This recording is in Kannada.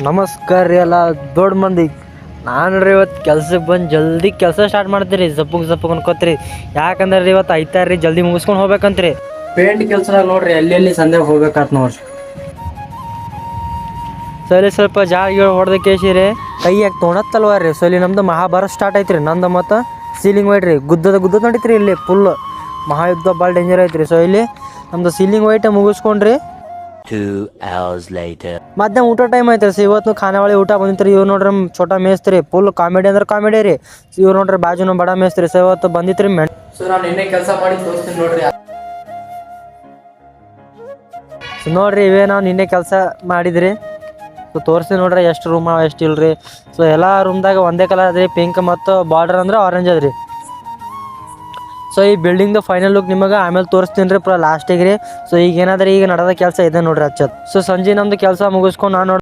ನಮಸ್ಕಾರ ರೀ ಎಲ್ಲ ದೊಡ್ಡ ಮಂದಿ. ನಾನು ರೀ ಇವತ್ತು ಕೆಲ್ಸಕ್ಕೆ ಬಂದು ಜಲ್ದಿ ಕೆಲಸ ಸ್ಟಾರ್ಟ್ ಮಾಡ್ತೀರಿ. ಜಪ್ಪಗೆ ಅನ್ಕೋತೀರಿ. ಯಾಕಂದ್ರೆ ರೀ ಇವತ್ತು ಐತಾರ ರೀ, ಜಲ್ದಿ ಮುಗಿಸ್ಕೊಂಡು ಹೋಗ್ಬೇಕಂತ್ರಿ. ಪೇಂಟ್ ಕೆಲಸ ನೋಡ್ರಿ, ಅಲ್ಲಿ ಸಂದೇಗೆ ಹೋಗ್ಬೇಕಂತ ನೋಡ್ರಿ. ಸರಿ ಸ್ವಲ್ಪ ಜಾಗ ಹೊಡೆದ ಕೇಸಿರಿ ಕೈಯಾಗ ತೊಣತ್ತಲ್ವ ರೀ. ಸೊ ಇಲ್ಲಿ ನಮ್ದು ಮಹಾಭಾರತ ಸ್ಟಾರ್ಟ್ ಐತ್ರಿ. ನಂದು ಮತ್ತು ಸೀಲಿಂಗ್ ವೈಟ್ ರೀ, ಗುದ್ದದ ನಡೀತ್ರಿ. ಇಲ್ಲಿ ಫುಲ್ ಮಹಾಯುದ್ಧ ಭಾಳ ಡೇಂಜರ್ ಐತ್ರಿ. ಸೊ ಇಲ್ಲಿ ನಮ್ದು ಸೀಲಿಂಗ್ ವೈಟ್ ಮುಗಿಸ್ಕೊಂಡ್ರಿ. 2 hours later. ಮಧ್ಯಾಹ್ನ ಊಟ ಟೈಮ್ ಐತ್ರಿ. ಸೊ ಇವತ್ತು ಖಾನಾವಳಿ ಊಟ ಬಂದಿತ್ರಿ. ಇವ್ರು ನೋಡ್ರಿ ಛೋಟಾ ಮೇಸ್ತ್ರಿ, ಫುಲ್ ಕಾಮಿಡಿ ಅಂದ್ರೆ ಕಾಮಿಡಿ ರೀ. ಇವ್ರು ನೋಡ್ರಿ ಬಾಜುನು ಬಡ ಮೇಸ್ತ್ರಿ. ಸೊ ಇವತ್ತು ಬಂದಿತ್ರಿ ಸೊ ನಾನು ಇನ್ನೇ ಕೆಲಸ ಮಾಡಿ ತೋರಿಸ್ತೀನಿ ನೋಡ್ರಿ. ಸೊ ನೋಡ್ರಿ ಇವೇ ನಾವು ನಿನ್ನೆ ಕೆಲಸ ಮಾಡಿದ್ರಿ. ಸೊ ತೋರಿಸ್ತೀನಿ ನೋಡ್ರಿ ಎಷ್ಟು ರೂಮ್ ಎಷ್ಟು ಇಲ್ರಿ. ಸೊ ಎಲ್ಲ ರೂಮ್ದಾಗ ಒಂದೇ ಕಲರ್ ಅದ್ರಿ, ಪಿಂಕ್ ಮತ್ತು ಬಾರ್ಡರ್ ಅಂದ್ರೆ ಆರೆಂಜ್ ಅದ್ರಿ. ಸೊ ಈ ಬಿಲ್ಡಿಂಗ್ದು ಫೈನಲ್ ಲುಕ್ ನಿಮಗೆ ಆಮೇಲೆ ತೋರಿಸ್ತೀನಿ ರೀ ಪೂರ ಲಾಸ್ಟಿಗೆ ರೀ. ಸೊ ಈಗ ಏನಾದ್ರೆ ಈಗ ನಡೆದ ಕೆಲಸ ಇದೆ ನೋಡ್ರಿ ಹಚ್ಚತ್. ಸೊ ಸಂಜೆ ನಮ್ದು ಕೆಲಸ ಮುಗಿಸ್ಕೊಂಡು ನಾನು